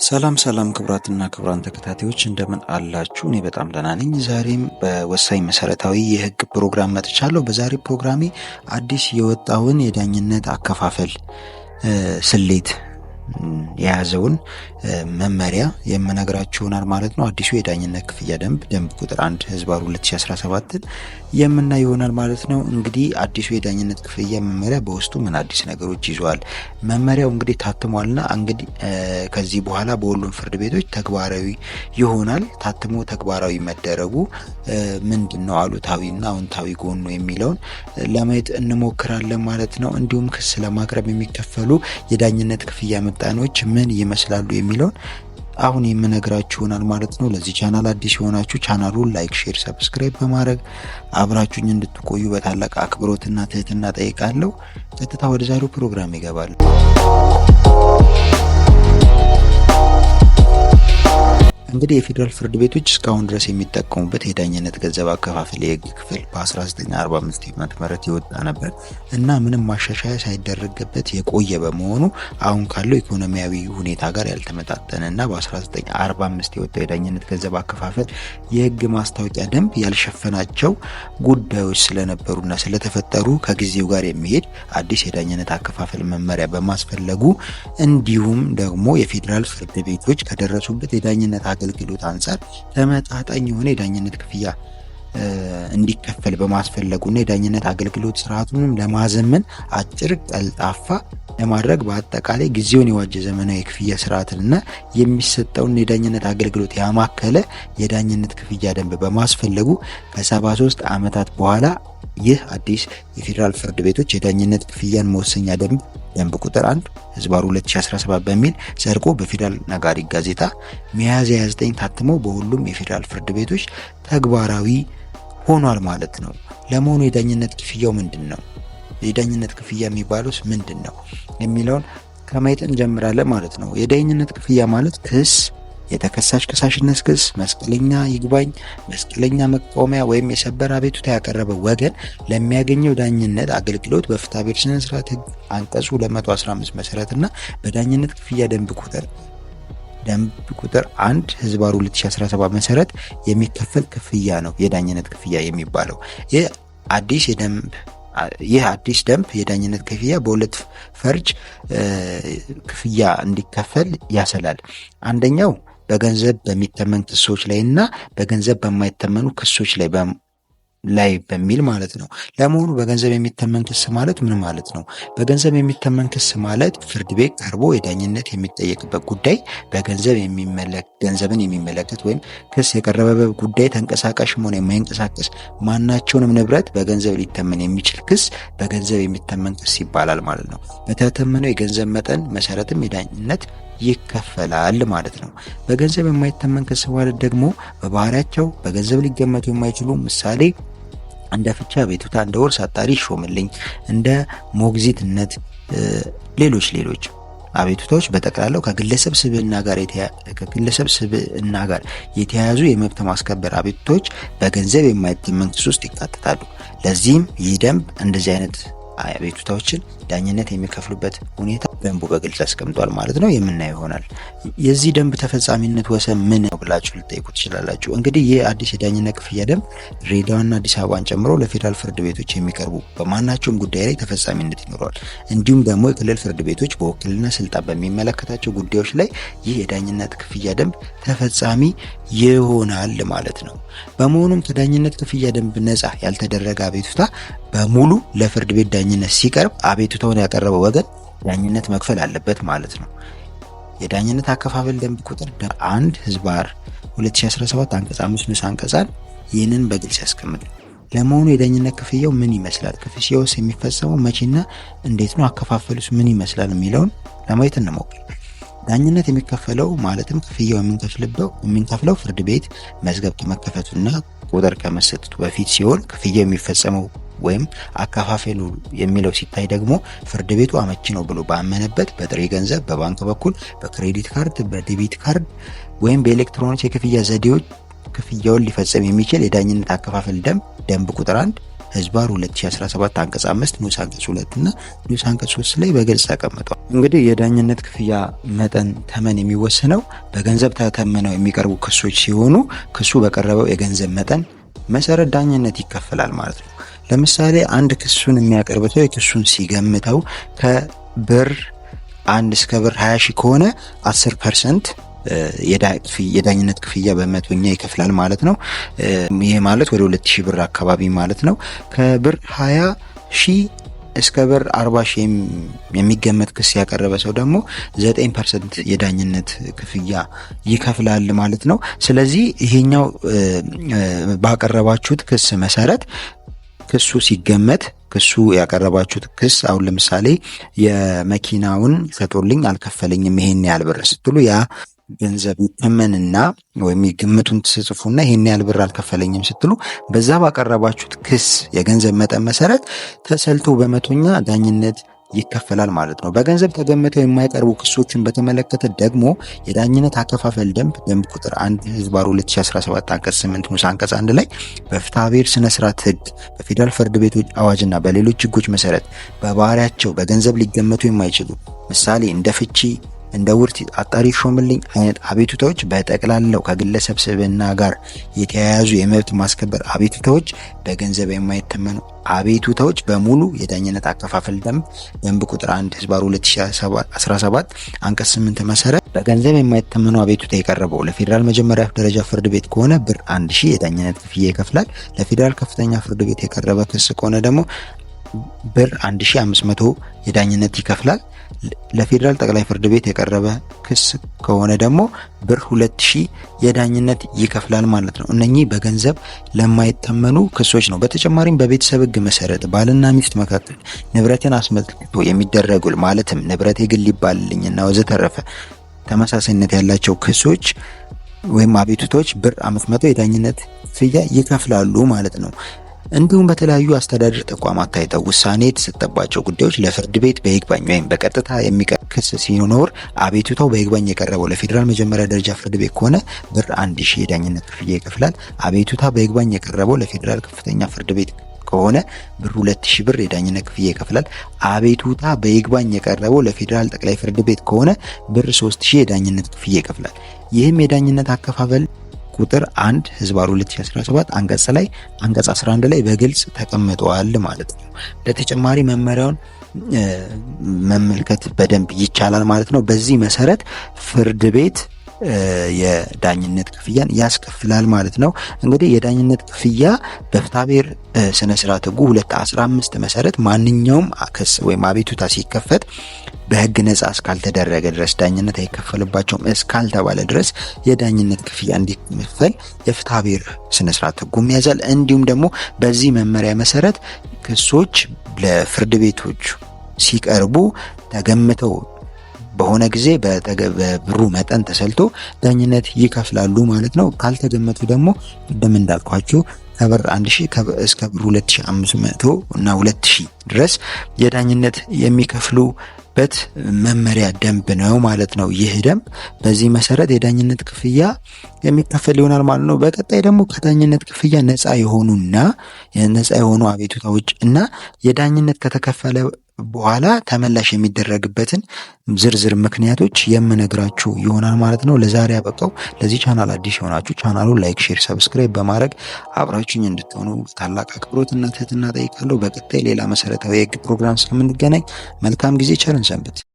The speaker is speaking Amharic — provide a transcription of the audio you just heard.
ሰላም ክቡራትና ክቡራን ተከታታዮች እንደምን አላችሁ? እኔ በጣም ደህና ነኝ። ዛሬም በወሳኝ መሰረታዊ የህግ ፕሮግራም መጥቻለሁ። በዛሬ ፕሮግራሜ አዲስ የወጣውን የዳኝነት አከፋፈል ስሌት የያዘውን መመሪያ የምነግራችሁ ይሆናል ማለት ነው። አዲሱ የዳኝነት ክፍያ ደንብ ቁጥር 1/2017 የምናይ ይሆናል ማለት ነው። እንግዲህ አዲሱ የዳኝነት ክፍያ መመሪያ በውስጡ ምን አዲስ ነገሮች ይዟል? መመሪያው እንግዲህ ታትሟልና እንግዲህ ከዚህ በኋላ በሁሉም ፍርድ ቤቶች ተግባራዊ ይሆናል። ታትሞ ተግባራዊ መደረጉ ምንድነው አሉታዊና አዎንታዊ ጎኑ የሚለውን ለማየት እንሞክራለን ማለት ነው። እንዲሁም ክስ ለማቅረብ የሚከፈሉ የዳኝነት ክፍያ ምጣኔዎች ምን ይመስላሉ የሚለውን አሁን የምነግራችሁ ይሆናል ማለት ነው። ለዚህ ቻናል አዲስ የሆናችሁ ቻናሉን ላይክ፣ ሼር፣ ሰብስክራይብ በማድረግ አብራችሁኝ እንድትቆዩ በታላቅ አክብሮትና ትህትና ጠይቃለሁ። ቀጥታ ወደ ዛሬው ፕሮግራም ይገባል። እንግዲህ የፌዴራል ፍርድ ቤቶች እስካሁን ድረስ የሚጠቀሙበት የዳኝነት ገንዘብ አከፋፈል የህግ ክፍል በ1945 ዓ.ም የወጣ ነበር እና ምንም ማሻሻያ ሳይደረግበት የቆየ በመሆኑ አሁን ካለው ኢኮኖሚያዊ ሁኔታ ጋር ያልተመጣጠነ እና በ1945 የወጣው የዳኝነት ገንዘብ አከፋፈል የህግ ማስታወቂያ ደንብ ያልሸፈናቸው ጉዳዮች ስለነበሩና ስለተፈጠሩ ከጊዜው ጋር የሚሄድ አዲስ የዳኝነት አከፋፈል መመሪያ በማስፈለጉ እንዲሁም ደግሞ የፌዴራል ፍርድ ቤቶች ከደረሱበት የዳኝነት አገልግሎት አንፃር ተመጣጣኝ የሆነ የዳኝነት ክፍያ እንዲከፈል በማስፈለጉና የዳኝነት አገልግሎት ስርዓቱንም ለማዘመን አጭር፣ ቀልጣፋ ለማድረግ በአጠቃላይ ጊዜውን የዋጀ ዘመናዊ ክፍያ ስርዓትና የሚሰጠውን የዳኝነት አገልግሎት ያማከለ የዳኝነት ክፍያ ደንብ በማስፈለጉ ከ73 ዓመታት በኋላ ይህ አዲስ የፌዴራል ፍርድ ቤቶች የዳኝነት ክፍያን መወሰኛ ደንብ ቁጥር 1/2017 በሚል ጸድቆ በፌዴራል ነጋሪት ጋዜጣ ሚያዝያ 29 ታትሞ በሁሉም የፌዴራል ፍርድ ቤቶች ተግባራዊ ሆኗል ማለት ነው። ለመሆኑ የዳኝነት ክፍያው ምንድነው? የዳኝነት ክፍያ የሚባለውስ ምንድነው የሚለውን ከማየት እንጀምራለን ማለት ነው። የዳኝነት ክፍያ ማለት ክስ፣ የተከሳሽ ከሳሽነት ክስ፣ መስቀለኛ ይግባኝ፣ መስቀለኛ መቃወሚያ ወይም የሰበር አቤቱታ ያቀረበ ወገን ለሚያገኘው ዳኝነት አገልግሎት በፍትሐብሔር ስነ ስርዓት ህግ አንቀጽ 215 መሰረትና በዳኝነት ክፍያ ደንብ ቁጥር 1/2017 መሰረት የሚከፈል ክፍያ ነው የዳኝነት ክፍያ የሚባለው። ይህ አዲስ ደንብ የዳኝነት ክፍያ በሁለት ፈርጅ ክፍያ እንዲከፈል ያሰላል። አንደኛው በገንዘብ በሚተመን ክሶች ላይ እና በገንዘብ በማይተመኑ ክሶች ላይ በሚል ማለት ነው። ለመሆኑ በገንዘብ የሚተመን ክስ ማለት ምን ማለት ነው? በገንዘብ የሚተመን ክስ ማለት ፍርድ ቤት ቀርቦ የዳኝነት የሚጠየቅበት ጉዳይ ገንዘብን የሚመለከት ወይም ክስ የቀረበበት ጉዳይ ተንቀሳቃሽም ሆነ የማይንቀሳቀስ ማናቸውንም ንብረት በገንዘብ ሊተመን የሚችል ክስ በገንዘብ የሚተመን ክስ ይባላል ማለት ነው። በተተመነው የገንዘብ መጠን መሰረትም የዳኝነት ይከፈላል ማለት ነው። በገንዘብ የማይተመን ክስ ማለት ደግሞ በባህሪያቸው በገንዘብ ሊገመቱ የማይችሉ ምሳሌ እንደ ፍቻ አቤቱታ፣ እንደ ውርስ አጣሪ ሾምልኝ፣ እንደ ሞግዚትነት፣ ሌሎች አቤቱታዎች በጠቅላላው ከግለሰብ ስብዕና ጋር የተያያዙ የመብት ማስከበር አቤቱታዎች በገንዘብ የማይተመን ክስ ውስጥ ይካተታሉ። ለዚህም ይህ ደንብ እንደዚህ አይነት አቤቱታዎችን ዳኝነት የሚከፍሉበት ሁኔታ ደንቡ በግልጽ አስቀምጧል ማለት ነው። የምናየው ይሆናል። የዚህ ደንብ ተፈጻሚነት ወሰን ምን ነው ብላችሁ ልጠይቁ ትችላላችሁ። እንግዲህ ይህ አዲስ የዳኝነት ክፍያ ደንብ ድሬዳዋና አዲስ አበባን ጨምሮ ለፌዴራል ፍርድ ቤቶች የሚቀርቡ በማናቸውም ጉዳይ ላይ ተፈጻሚነት ይኖረዋል። እንዲሁም ደግሞ የክልል ፍርድ ቤቶች በውክልና ስልጣን በሚመለከታቸው ጉዳዮች ላይ ይህ የዳኝነት ክፍያ ደንብ ተፈጻሚ ይሆናል ማለት ነው። በመሆኑም ከዳኝነት ክፍያ ደንብ ነፃ ያልተደረገ አቤቱታ በሙሉ ለፍርድ ቤት ዳኝነት ሲቀርብ አቤቱታውን ያቀረበው ወገን ዳኝነት መክፈል አለበት ማለት ነው። የዳኝነት አከፋፈል ደንብ ቁጥር 1/2017 አንቀጽ 5 ንዑስ አንቀጽ ይህንን በግልጽ ያስቀምጣል። ለመሆኑ የዳኝነት ክፍያው ምን ይመስላል? ክፍያውስ የሚፈጸመው መቼና እንዴት ነው? አከፋፈሉስ ምን ይመስላል የሚለውን ለማየት እንሞክር። ዳኝነት የሚከፈለው ማለትም ክፍያው የምንከፍለው ፍርድ ቤት መዝገብ ከመከፈቱና ቁጥር ከመሰጠቱ በፊት ሲሆን ክፍያው የሚፈጸመው ወይም አከፋፈሉ የሚለው ሲታይ ደግሞ ፍርድ ቤቱ አመቺ ነው ብሎ ባመነበት በጥሬ ገንዘብ፣ በባንክ በኩል፣ በክሬዲት ካርድ፣ በዴቢት ካርድ ወይም በኤሌክትሮኒክስ የክፍያ ዘዴዎች ክፍያውን ሊፈጸም የሚችል የዳኝነት አከፋፈል ደንብ ቁጥር 1 ህዝባር 2017 አንቀጽ 5 ንዑስ አንቀጽ 2 እና ንዑስ አንቀጽ 3 ላይ በግልጽ ተቀምጧል። እንግዲህ የዳኝነት ክፍያ መጠን ተመን የሚወሰነው በገንዘብ ተተምነው የሚቀርቡ ክሶች ሲሆኑ ክሱ በቀረበው የገንዘብ መጠን መሰረት ዳኝነት ይከፈላል ማለት ነው። ለምሳሌ አንድ ክሱን የሚያቀርብ ሰው የክሱን ሲገምተው ከብር 1 እስከ ብር 20 ሺህ ከሆነ 10% የዳኝነት ክፍያ በመቶኛ ይከፍላል ማለት ነው። ይሄ ማለት ወደ 2000 ብር አካባቢ ማለት ነው። ከብር 20 ሺህ እስከ ብር 40 ሺህ የሚገመት ክስ ያቀረበ ሰው ደግሞ 9% የዳኝነት ክፍያ ይከፍላል ማለት ነው። ስለዚህ ይሄኛው ባቀረባችሁት ክስ መሰረት ክሱ ሲገመት ክሱ ያቀረባችሁት ክስ አሁን ለምሳሌ የመኪናውን ሰጥቶልኝ አልከፈለኝም ይሄን ያህል ብር ስትሉ ያ ገንዘብ ይተመንና ወይም ግምቱን ትጽፉና ይሄን ያህል ብር አልከፈለኝም ስትሉ በዛ ባቀረባችሁት ክስ የገንዘብ መጠን መሰረት ተሰልቶ በመቶኛ ዳኝነት ይከፈላል ማለት ነው። በገንዘብ ተገምተው የማይቀርቡ ክሶችን በተመለከተ ደግሞ የዳኝነት አከፋፈል ደንብ ቁጥር 1 ህዝባር 2017 አንቀጽ 8 ንዑስ አንቀጽ 1 ላይ በፍትሐ ብሔር ስነ ስርዓት ህግ፣ በፌዴራል ፍርድ ቤቶች አዋጅና በሌሎች ህጎች መሰረት በባህሪያቸው በገንዘብ ሊገመቱ የማይችሉ ምሳሌ እንደ ፍቺ፣ እንደ ውርት፣ አጣሪ ሾምልኝ አይነት አቤቱታዎች በጠቅላላው ከግለሰብ ስብዕና ጋር የተያያዙ የመብት ማስከበር አቤቱታዎች፣ በገንዘብ የማይተመኑ አቤቱታዎች በሙሉ የዳኝነት አከፋፈል ደንብ ቁጥር 1 ህዝባር 2017 አንቀጽ 8 መሰረት በገንዘብ የማይተመኑ አቤቱታ የቀረበው ለፌዴራል መጀመሪያ ደረጃ ፍርድ ቤት ከሆነ ብር 1000 የዳኝነት ክፍያ ይከፍላል። ለፌዴራል ከፍተኛ ፍርድ ቤት የቀረበ ክስ ከሆነ ደግሞ ብር 1500 የዳኝነት ይከፍላል። ለፌዴራል ጠቅላይ ፍርድ ቤት የቀረበ ክስ ከሆነ ደግሞ ብር 2000 የዳኝነት ይከፍላል ማለት ነው። እነኚህ በገንዘብ ለማይተመኑ ክሶች ነው። በተጨማሪም በቤተሰብ ህግ መሰረት ባልና ሚስት መካከል ንብረትን አስመልክቶ የሚደረጉ ማለትም ንብረቴ ግል ይባልልኝና ወዘተረፈ ተመሳሳይነት ያላቸው ክሶች ወይም አቤቱታዎች ብር 500 የዳኝነት ክፍያ ይከፍላሉ ማለት ነው። እንዲሁም በተለያዩ አስተዳደር ተቋማት ታይተው ውሳኔ የተሰጠባቸው ጉዳዮች ለፍርድ ቤት በይግባኝ ወይም በቀጥታ የሚቀርብ ክስ ሲኖር አቤቱታው በይግባኝ የቀረበው ለፌዴራል መጀመሪያ ደረጃ ፍርድ ቤት ከሆነ ብር 1000 የዳኝነት ክፍያ ይከፍላል። አቤቱታ በይግባኝ የቀረበው ለፌዴራል ከፍተኛ ፍርድ ቤት ከሆነ ብር 2000 ብር የዳኝነት ክፍያ ይከፍላል። አቤቱታ በይግባኝ የቀረበው ለፌዴራል ጠቅላይ ፍርድ ቤት ከሆነ ብር 3000 የዳኝነት ክፍያ ይከፍላል። ይህም የዳኝነት አከፋፈል ቁጥር 1 ህዝባር 2017 አንቀጽ 11 ላይ በግልጽ ተቀምጧል ማለት ነው። ለተጨማሪ መመሪያውን መመልከት በደንብ ይቻላል ማለት ነው። በዚህ መሰረት ፍርድ ቤት የዳኝነት ክፍያን ያስከፍላል ማለት ነው። እንግዲህ የዳኝነት ክፍያ በፍትሐ ብሔር ስነ ስርዓት ህጉ 215 መሰረት ማንኛውም ክስ ወይም አቤቱታ ሲከፈት በህግ ነጻ እስካልተደረገ ድረስ ዳኝነት አይከፈልባቸውም እስካልተባለ ድረስ የዳኝነት ክፍያ እንዲከፈል የፍትሐ ብሔር ስነ ስርዓት ህጉም ያዛል። እንዲሁም ደግሞ በዚህ መመሪያ መሰረት ክሶች ለፍርድ ቤቶች ሲቀርቡ ተገምተው በሆነ ጊዜ በብሩ መጠን ተሰልቶ ዳኝነት ይከፍላሉ ማለት ነው። ካልተገመቱ ደግሞ ቅድም እንዳልኳችሁ ከብር 1000 እስከ ብር 2500 እና 2000 ድረስ የዳኝነት የሚከፍሉበት መመሪያ ደንብ ነው ማለት ነው። ይህ ደንብ በዚህ መሰረት የዳኝነት ክፍያ የሚከፈል ይሆናል ማለት ነው። በቀጣይ ደግሞ ከዳኝነት ክፍያ ነፃ የሆኑ አቤቱታዎች እና የዳኝነት ከተከፈለ በኋላ ተመላሽ የሚደረግበትን ዝርዝር ምክንያቶች የምነግራችሁ ይሆናል ማለት ነው። ለዛሬ አበቃው። ለዚህ ቻናል አዲስ የሆናችሁ ቻናሉን ላይክ፣ ሼር፣ ሰብስክራይብ በማድረግ አብራችሁኝ እንድትሆኑ ታላቅ አክብሮትና ትህትና ጠይቃለሁ። በቀጣይ ሌላ መሰረታዊ የህግ ፕሮግራም ስለምንገናኝ መልካም ጊዜ፣ ቸርን ሰንብት።